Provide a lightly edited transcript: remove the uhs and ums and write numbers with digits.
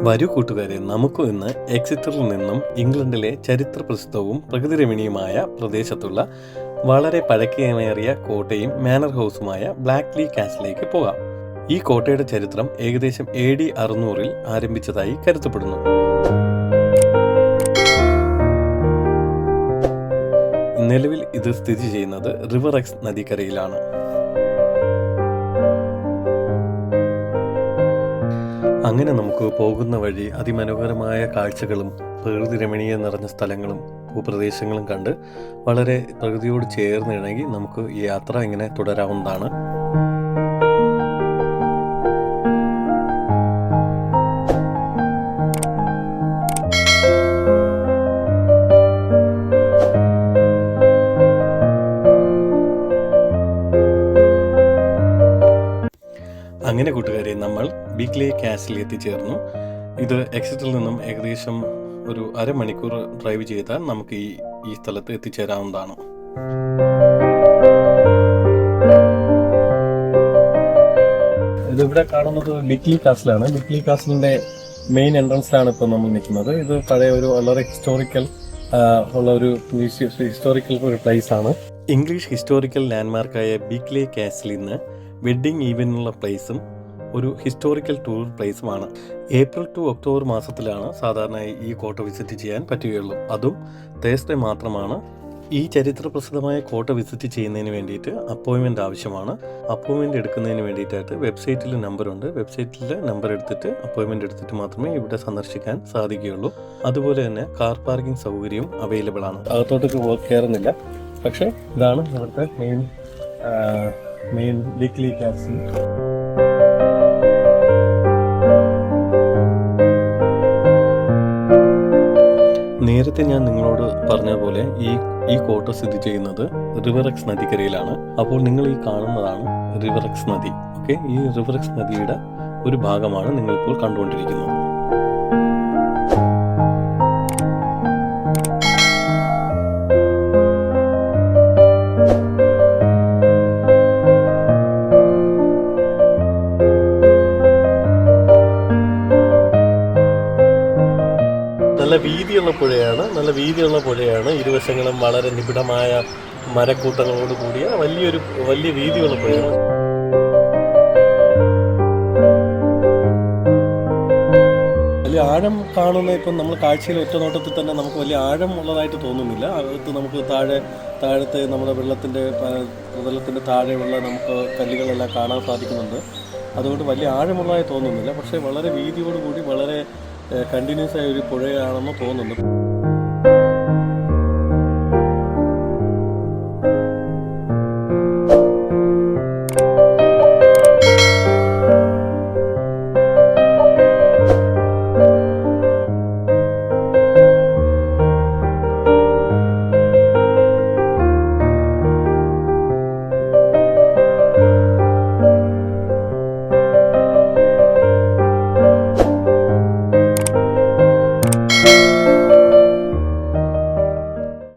വരൂ കൂട്ടുകാരെ, നമുക്കും ഇന്ന് എക്സിറ്ററിൽ നിന്നും ഇംഗ്ലണ്ടിലെ ചരിത്ര പ്രസിദ്ധവും പ്രകൃതിരമണീയമായ പ്രദേശത്തുള്ള വളരെ പഴക്കമേറിയ കോട്ടയും മാനർ ഹൗസുമായ ബ്ലാക്ക്ലി കാസിലേക്ക് പോകാം. ഈ കോട്ടയുടെ ചരിത്രം ഏകദേശം AD 600 ആരംഭിച്ചതായി കരുതപ്പെടുന്നു. നിലവിൽ ഇത് സ്ഥിതി ചെയ്യുന്നത് റിവർ എക്സ് നദിക്കരയിലാണ്. അങ്ങനെ നമുക്ക് പോകുന്ന വഴി അതിമനോഹരമായ കാഴ്ചകളും പ്രകൃതി രമണീയ നിറഞ്ഞ സ്ഥലങ്ങളും ഭൂപ്രദേശങ്ങളും കണ്ട് വളരെ പ്രകൃതിയോട് ചേർന്ന് ഇണങ്ങി നമുക്ക് ഈ യാത്ര ഇങ്ങനെ തുടരാവുന്നതാണ്. അങ്ങനെ കൂട്ടുകാരെ, നമ്മൾ ബീക്ക്ലി കാസിൽ എത്തിച്ചേർന്നു. ഇത് എക്സിറ്റിൽ നിന്നും ഏകദേശം ഒരു അരമണിക്കൂർ ഡ്രൈവ് ചെയ്താൽ നമുക്ക് ഈ സ്ഥലത്ത് എത്തിച്ചേരാവുന്നതാണ്. ഇതിവിടെ കാണുന്നത് ബീക്ക്ലി കാസിലാണ്. ബീക്ക്ലി കാസിലിന്റെ മെയിൻ എൻട്രൻസിലാണ് ഇപ്പോൾ നമ്മൾ നിൽക്കുന്നത്. ഇത് പഴയ ഒരു വളരെ ഹിസ്റ്റോറിക്കൽ ഉള്ള ഒരു ഹിസ്റ്റോറിക്കൽ ഒരു പ്ലേസ് ആണ്. ഇംഗ്ലീഷ് ഹിസ്റ്റോറിക്കൽ ലാൻഡ്മാർക്കായ ബീക്ക്ലി കാസിൽ നിന്ന് വെഡ്ഡിംഗ് ഈവന്റിനുള്ള പ്ലേസും ഒരു ഹിസ്റ്റോറിക്കൽ ടൂർ പ്ലേസുമാണ്. ഏപ്രിൽ ടു ഒക്ടോബർ മാസത്തിലാണ് സാധാരണയായി ഈ കോട്ട വിസിറ്റ് ചെയ്യാൻ പറ്റുകയുള്ളൂ. അതും തേഴ്സ്ഡേ മാത്രമാണ്. ഈ ചരിത്ര പ്രസിദ്ധമായ കോട്ട വിസിറ്റ് ചെയ്യുന്നതിന് വേണ്ടിയിട്ട് അപ്പോയിൻമെൻ്റ് ആവശ്യമാണ്. അപ്പോയിൻമെൻ്റ് എടുക്കുന്നതിന് വേണ്ടിയിട്ടായിട്ട് വെബ്സൈറ്റിൽ നമ്പറുണ്ട്. വെബ്സൈറ്റിൽ നമ്പർ എടുത്തിട്ട് അപ്പോയിൻമെൻ്റ് എടുത്തിട്ട് മാത്രമേ ഇവിടെ സന്ദർശിക്കാൻ സാധിക്കുകയുള്ളൂ. അതുപോലെ തന്നെ കാർ പാർക്കിംഗ് സൗകര്യവും അവൈലബിൾ ആണ്. അകത്തോട്ടേക്ക് കയറുന്നില്ല. പക്ഷേ ഇതാണ് ഇവിടുത്തെ മെയിൻ ബീക്ക്ലി കാസിൽ. നേരത്തെ ഞാൻ നിങ്ങളോട് പറഞ്ഞ പോലെ ഈ കോട്ട സ്ഥിതി ചെയ്യുന്നത് റിവർ എക്സ് നദിക്കരയിലാണ്. അപ്പോൾ നിങ്ങൾ ഈ കാണുന്നതാണ് റിവർ എക്സ് നദി. ഓക്കെ, ഈ റിവർ എക്സ് നദിയുടെ ഒരു ഭാഗമാണ് നിങ്ങളിപ്പോൾ കണ്ടുകൊണ്ടിരിക്കുന്നത്. നല്ല വീതിയുള്ള പുഴയാണ്. ഇരുവശങ്ങളും വളരെ നിബിഡമായ മരക്കൂട്ടങ്ങളോട് കൂടിയ വലിയ വീതിയുള്ള പുഴയാണ്. വലിയ ആഴം കാണുന്ന ഇപ്പം നമ്മൾ കാഴ്ചയിൽ ഒറ്റ നോട്ടത്തിൽ തന്നെ നമുക്ക് വലിയ ആഴം ഉള്ളതായിട്ട് തോന്നുന്നില്ല. അകത്ത് നമുക്ക് താഴത്തെ നമ്മുടെ പ്രതലത്തിൻ്റെ താഴെയുള്ള നമുക്ക് കല്ലുകളെല്ലാം കാണാൻ സാധിക്കുന്നുണ്ട്. അതുകൊണ്ട് വലിയ ആഴമുള്ളതായി തോന്നുന്നില്ല. പക്ഷേ വളരെ വീതിയോടുകൂടി വളരെ കണ്ടിന്യൂസ് ആയ ഒരു പുഴയാണെന്ന് തോന്നുന്നു.